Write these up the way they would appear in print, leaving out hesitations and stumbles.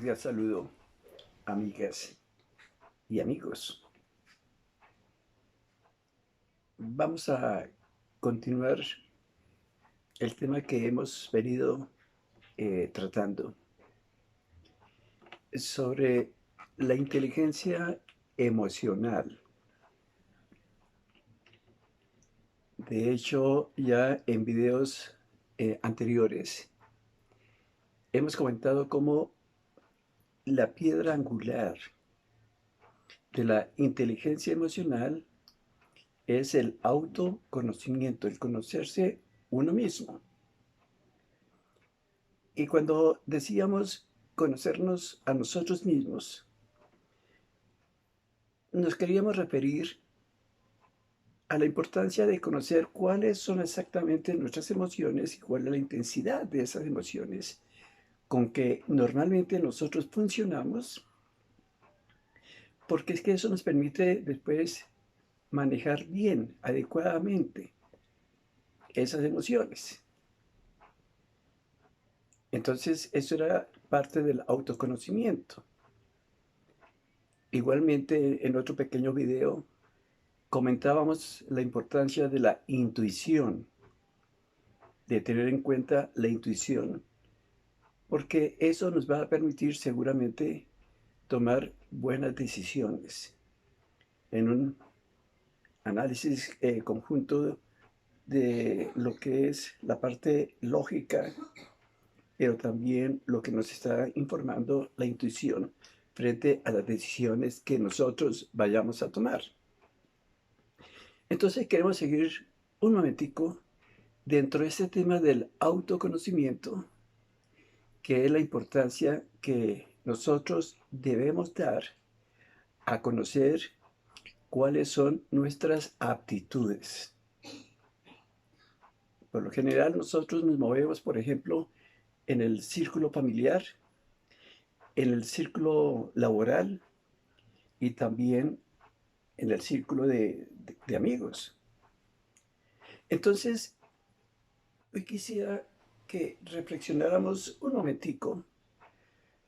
cordial saludo, amigas y amigos. Vamos a continuar el tema que hemos venido tratando sobre la inteligencia emocional. De hecho, ya en videos anteriores hemos comentado cómo la piedra angular de la inteligencia emocional es el autoconocimiento, el conocerse uno mismo. Y cuando decíamos conocernos a nosotros mismos, nos queríamos referir a la importancia de conocer cuáles son exactamente nuestras emociones y cuál es la intensidad de esas emociones con que normalmente nosotros funcionamos, porque es que eso nos permite después manejar bien, adecuadamente esas emociones. Entonces, eso era parte del autoconocimiento. Igualmente, en otro pequeño video comentábamos la importancia de la intuición, de tener en cuenta la intuición, porque eso nos va a permitir seguramente tomar buenas decisiones en un análisis conjunto de lo que es la parte lógica, pero también lo que nos está informando la intuición frente a las decisiones que nosotros vayamos a tomar. Entonces queremos seguir un momentico dentro de este tema del autoconocimiento, que es la importancia que nosotros debemos dar a conocer cuáles son nuestras aptitudes. Por lo general nosotros nos movemos, por ejemplo, en el círculo familiar, en el círculo laboral y también en el círculo de amigos. Entonces, hoy quisiera que reflexionáramos un momentico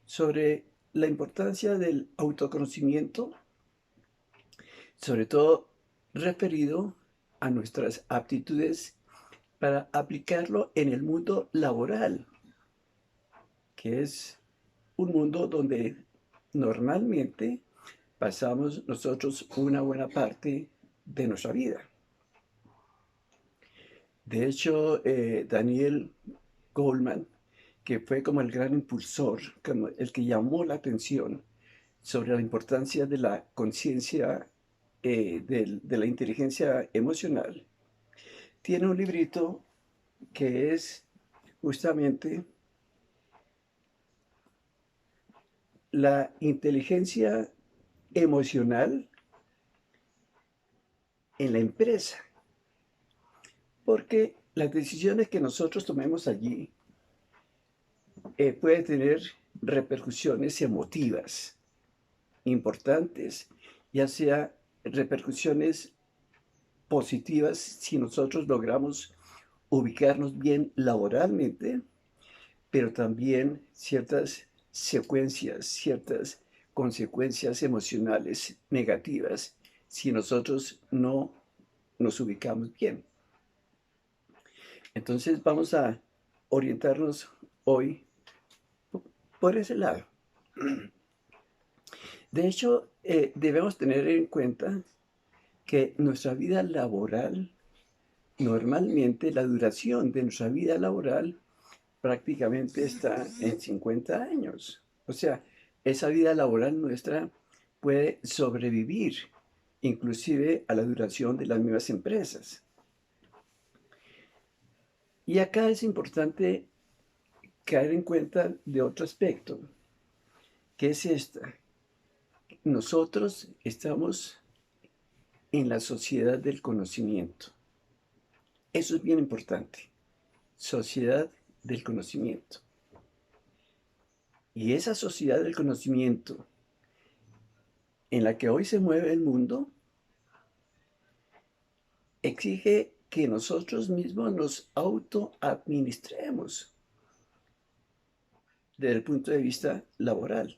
sobre la importancia del autoconocimiento, sobre todo referido a nuestras aptitudes para aplicarlo en el mundo laboral, que es un mundo donde normalmente pasamos nosotros una buena parte de nuestra vida. De hecho, Daniel Goleman, que fue como el gran impulsor, como el que llamó la atención sobre la importancia de la conciencia, de la inteligencia emocional, tiene un librito que es justamente la inteligencia emocional en la empresa, porque las decisiones que nosotros tomemos allí pueden tener repercusiones emotivas importantes, ya sea repercusiones positivas si nosotros logramos ubicarnos bien laboralmente, pero también ciertas secuencias, ciertas consecuencias emocionales negativas si nosotros no nos ubicamos bien. Entonces vamos a orientarnos hoy por ese lado. De hecho, debemos tener en cuenta que nuestra vida laboral, normalmente la duración de nuestra vida laboral prácticamente está en 50 años. O sea, esa vida laboral nuestra puede sobrevivir inclusive a la duración de las mismas empresas. Y acá es importante caer en cuenta de otro aspecto, que es esta. Nosotros estamos en la sociedad del conocimiento. Eso es bien importante. Sociedad del conocimiento. Y esa sociedad del conocimiento en la que hoy se mueve el mundo exige que nosotros mismos nos autoadministremos desde el punto de vista laboral.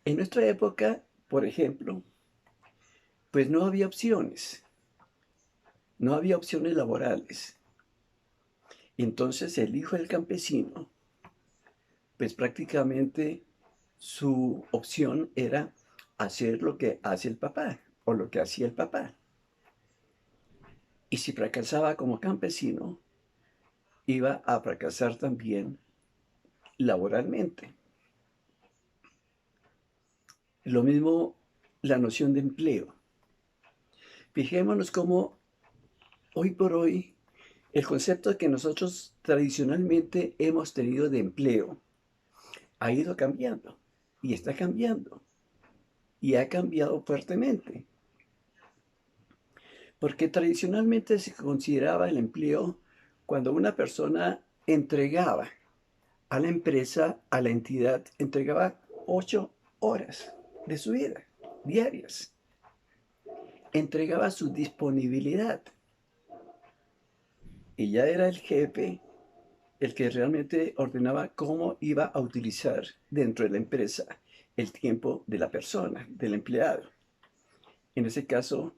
En nuestra época, por ejemplo, pues no había opciones, no había opciones laborales. Entonces el hijo del campesino, pues prácticamente su opción era hacer lo que hace el papá o lo que hacía el papá. Y si fracasaba como campesino, iba a fracasar también laboralmente. Lo mismo la noción de empleo. Fijémonos cómo hoy por hoy el concepto que nosotros tradicionalmente hemos tenido de empleo ha ido cambiando y está cambiando y ha cambiado fuertemente. Porque tradicionalmente se consideraba el empleo cuando una persona entregaba a la empresa, a la entidad, entregaba 8 horas de su vida diarias. Entregaba su disponibilidad. Y ya era el jefe el que realmente ordenaba cómo iba a utilizar dentro de la empresa el tiempo de la persona, del empleado. En ese caso,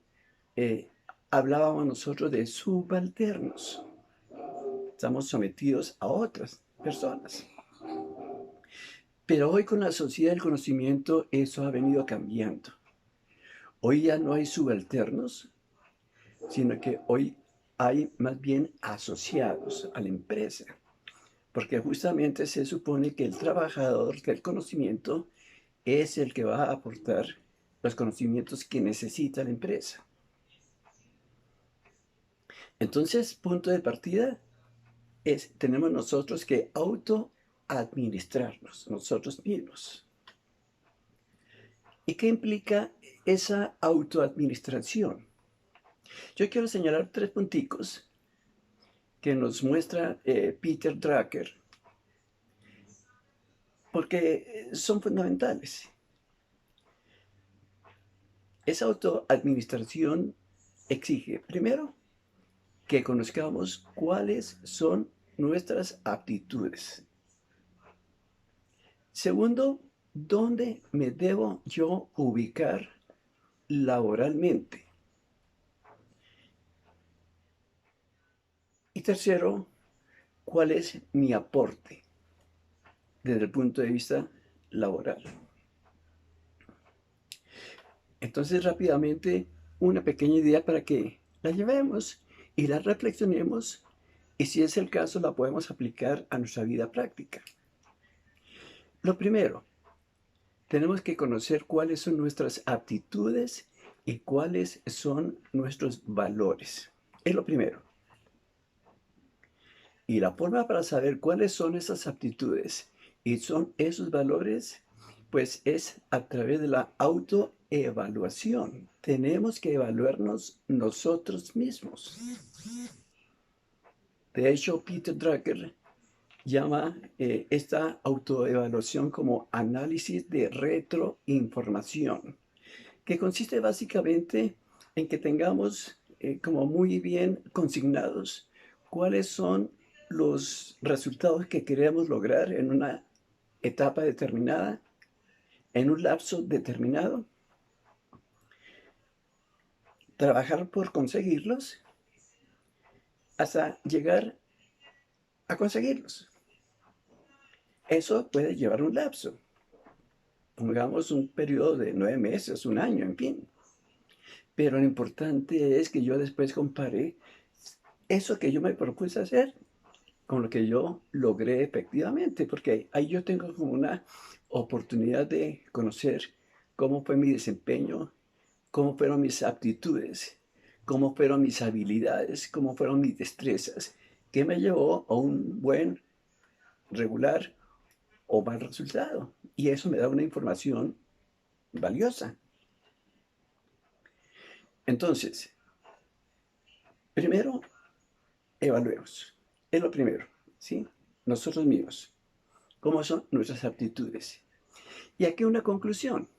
eh, hablábamos nosotros de subalternos. Estamos sometidos a otras personas. Pero hoy con la sociedad del conocimiento eso ha venido cambiando. Hoy ya no hay subalternos, sino que hoy hay más bien asociados a la empresa, porque justamente se supone que el trabajador del conocimiento es el que va a aportar los conocimientos que necesita la empresa. Entonces, punto de partida tenemos nosotros que autoadministrarnos nosotros mismos. ¿Y qué implica esa autoadministración? Yo quiero señalar 3 punticos que nos muestra Peter Drucker, porque son fundamentales. Esa autoadministración exige, primero, que conozcamos cuáles son nuestras aptitudes. Segundo, ¿dónde me debo yo ubicar laboralmente? Y tercero, ¿cuál es mi aporte desde el punto de vista laboral? Entonces, rápidamente, una pequeña idea para que la llevemos y la reflexionemos y si es el caso, la podemos aplicar a nuestra vida práctica. Lo primero, tenemos que conocer cuáles son nuestras aptitudes y cuáles son nuestros valores. Es lo primero. Y la forma para saber cuáles son esas aptitudes y son esos valores, pues es a través de la autoevaluación. Tenemos que evaluarnos nosotros mismos. De hecho, Peter Drucker llama esta autoevaluación como análisis de retroinformación, que consiste básicamente en que tengamos como muy bien consignados cuáles son los resultados que queremos lograr en una etapa determinada, en un lapso determinado, trabajar por conseguirlos hasta llegar a conseguirlos. Eso puede llevar un lapso, pongamos un periodo de 9 meses, un año, en fin. Pero lo importante es que yo después compare eso que yo me propuse hacer con lo que yo logré efectivamente, porque ahí yo tengo como una oportunidad de conocer cómo fue mi desempeño, cómo fueron mis aptitudes, cómo fueron mis habilidades, cómo fueron mis destrezas, que me llevó a un buen, regular o mal resultado. Y eso me da una información valiosa. Entonces, primero, evaluemos. Es lo primero, ¿sí? Nosotros mismos. ¿Cómo son nuestras aptitudes? Y aquí una conclusión.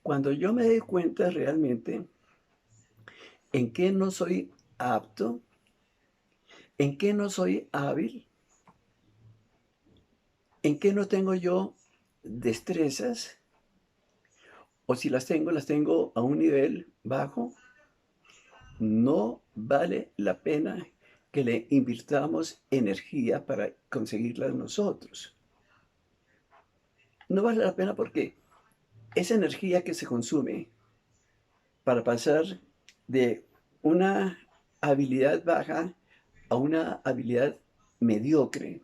Cuando yo me doy cuenta realmente en qué no soy apto, en qué no soy hábil, ¿En qué no tengo yo destrezas? O si las tengo a un nivel bajo. No vale la pena que le invirtamos energía para conseguirlas nosotros. No vale la pena porque esa energía que se consume para pasar de una habilidad baja a una habilidad mediocre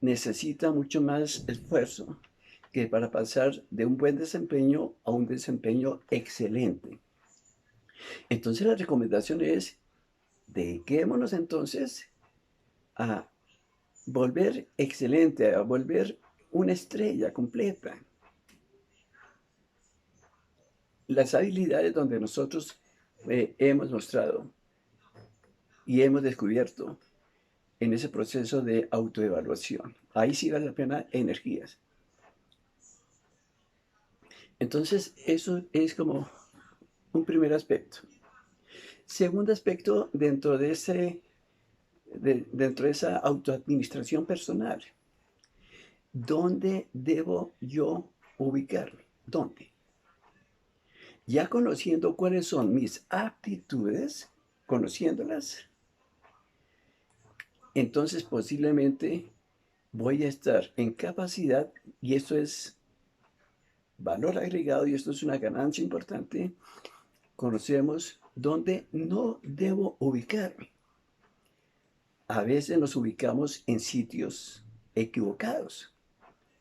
necesita mucho más esfuerzo que para pasar de un buen desempeño a un desempeño excelente. Entonces la recomendación es, dediquémonos entonces a volver excelente, a volver una estrella completa. Las habilidades donde nosotros hemos mostrado y hemos descubierto en ese proceso de autoevaluación. Ahí sí vale la pena energías. Entonces, eso es como un primer aspecto. Segundo aspecto dentro de esa autoadministración personal. ¿Dónde debo yo ubicarme? ¿Dónde? Ya conociendo cuáles son mis aptitudes, conociéndolas, entonces posiblemente voy a estar en capacidad, y esto es valor agregado, y esto es una ganancia importante, conocemos dónde no debo ubicarme. A veces nos ubicamos en sitios equivocados,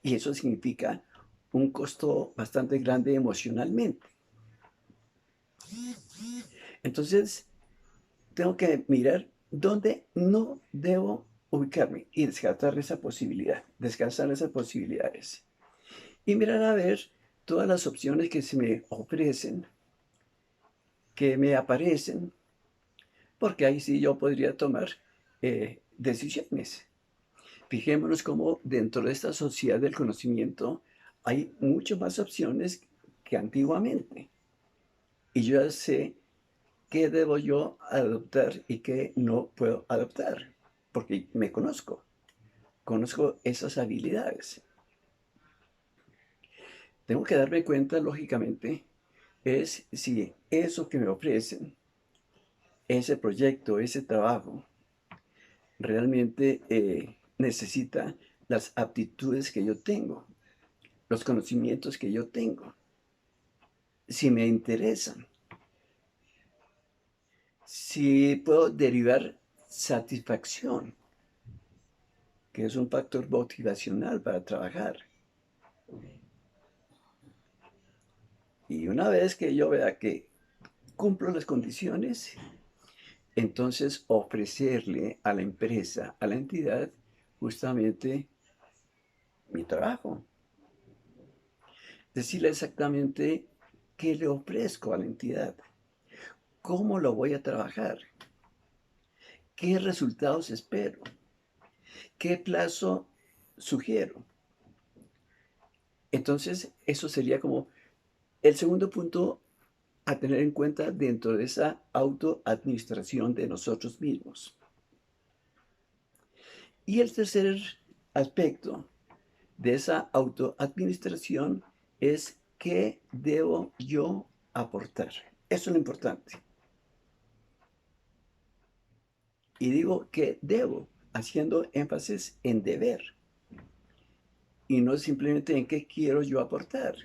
y eso significa un costo bastante grande emocionalmente. Entonces, tengo que mirar dónde no debo ubicarme y descartar esa posibilidad, descansar esas posibilidades. Y mirar a ver todas las opciones que se me ofrecen, que me aparecen, porque ahí sí yo podría tomar decisiones. Fijémonos cómo dentro de esta sociedad del conocimiento hay muchas más opciones que antiguamente. Y yo ya sé qué debo yo adoptar y qué no puedo adoptar, porque me conozco esas habilidades. Tengo que darme cuenta, lógicamente, es si eso que me ofrecen, ese proyecto, ese trabajo, realmente necesita las aptitudes que yo tengo, los conocimientos que yo tengo, si me interesan, si puedo derivar satisfacción, que es un factor motivacional para trabajar. Y una vez que yo vea que cumplo las condiciones, entonces ofrecerle a la empresa, a la entidad, justamente mi trabajo. Decirle exactamente qué le ofrezco a la entidad, cómo lo voy a trabajar, qué resultados espero, qué plazo sugiero. Entonces, eso sería como el segundo punto a tener en cuenta dentro de esa autoadministración de nosotros mismos. Y el tercer aspecto de esa autoadministración es qué debo yo aportar. Eso es lo importante. Y digo que debo, haciendo énfasis en deber y no simplemente en qué quiero yo aportar.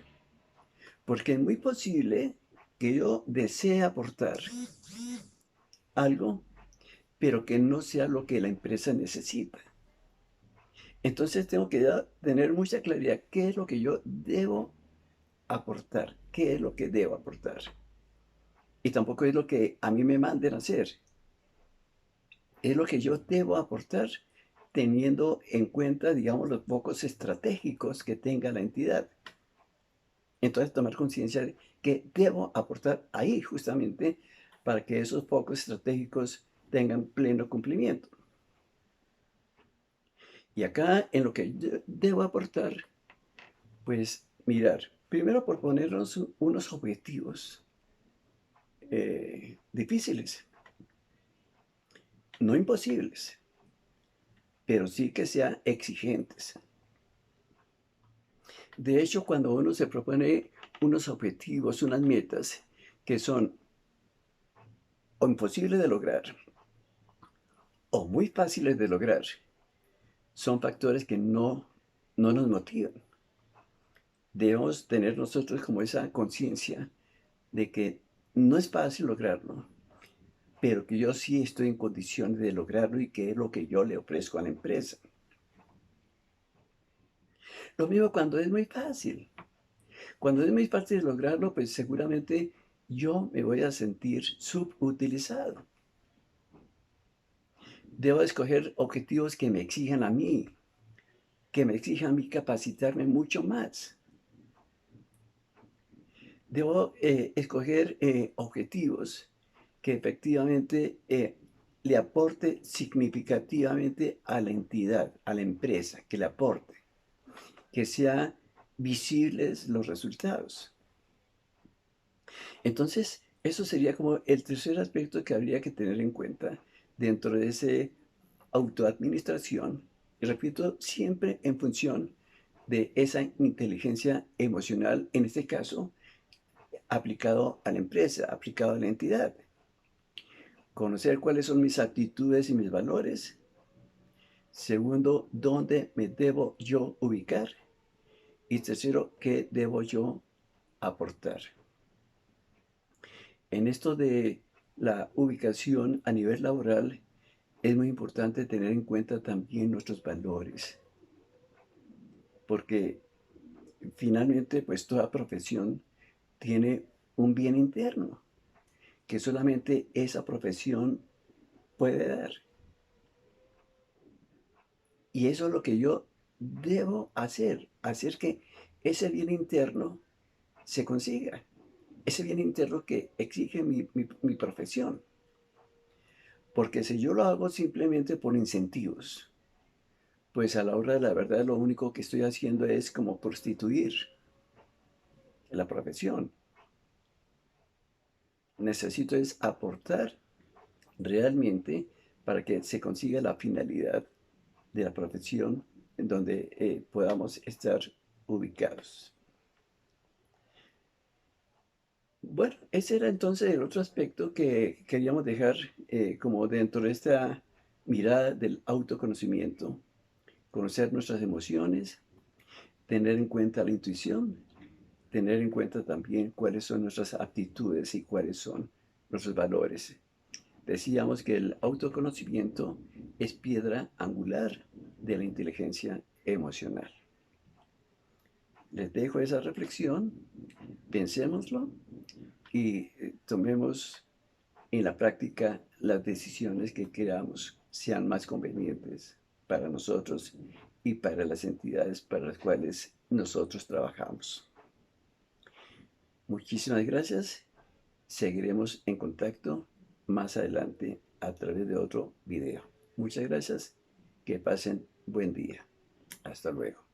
Porque es muy posible que yo desee aportar algo, pero que no sea lo que la empresa necesita. Entonces tengo que tener mucha claridad qué es lo que yo debo aportar, qué es lo que debo aportar. Y tampoco es lo que a mí me manden a hacer. Es lo que yo debo aportar teniendo en cuenta, digamos, los focos estratégicos que tenga la entidad. Entonces, tomar conciencia de que debo aportar ahí justamente para que esos focos estratégicos tengan pleno cumplimiento. Y acá, en lo que yo debo aportar, pues mirar, primero por ponernos unos objetivos difíciles, no imposibles, pero sí que sean exigentes. De hecho, cuando uno se propone unos objetivos, unas metas que son o imposibles de lograr o muy fáciles de lograr, son factores que no nos motivan. Debemos tener nosotros como esa conciencia de que no es fácil lograrlo, pero que yo sí estoy en condiciones de lograrlo y que es lo que yo le ofrezco a la empresa. Lo mismo cuando es muy fácil. Cuando es muy fácil lograrlo, pues seguramente yo me voy a sentir subutilizado. Debo escoger objetivos que me exijan a mí, que me exijan a mí capacitarme mucho más. Debo escoger objetivos que efectivamente le aporte significativamente a la entidad, a la empresa, que le aporte, que sean visibles los resultados. Entonces, eso sería como el tercer aspecto que habría que tener en cuenta dentro de ese autoadministración, y repito, siempre en función de esa inteligencia emocional, en este caso, aplicado a la empresa, aplicado a la entidad. Conocer cuáles son mis actitudes y mis valores. Segundo, dónde me debo yo ubicar. Y tercero, qué debo yo aportar. En esto de la ubicación a nivel laboral, es muy importante tener en cuenta también nuestros valores, porque finalmente, pues toda profesión tiene un bien interno que solamente esa profesión puede dar. Y eso es lo que yo debo hacer que ese bien interno se consiga, ese bien interno que exige mi profesión. Porque si yo lo hago simplemente por incentivos, pues a la hora de la verdad lo único que estoy haciendo es como prostituir la profesión. Necesito es aportar realmente para que se consiga la finalidad de la profesión en donde podamos estar ubicados. Bueno, ese era entonces el otro aspecto que queríamos dejar como dentro de esta mirada del autoconocimiento, conocer nuestras emociones, tener en cuenta la intuición, tener en cuenta también cuáles son nuestras aptitudes y cuáles son nuestros valores. Decíamos que el autoconocimiento es piedra angular de la inteligencia emocional. Les dejo esa reflexión, pensémoslo y tomemos en la práctica las decisiones que queramos sean más convenientes para nosotros y para las entidades para las cuales nosotros trabajamos. Muchísimas gracias. Seguiremos en contacto más adelante a través de otro video. Muchas gracias. Que pasen buen día. Hasta luego.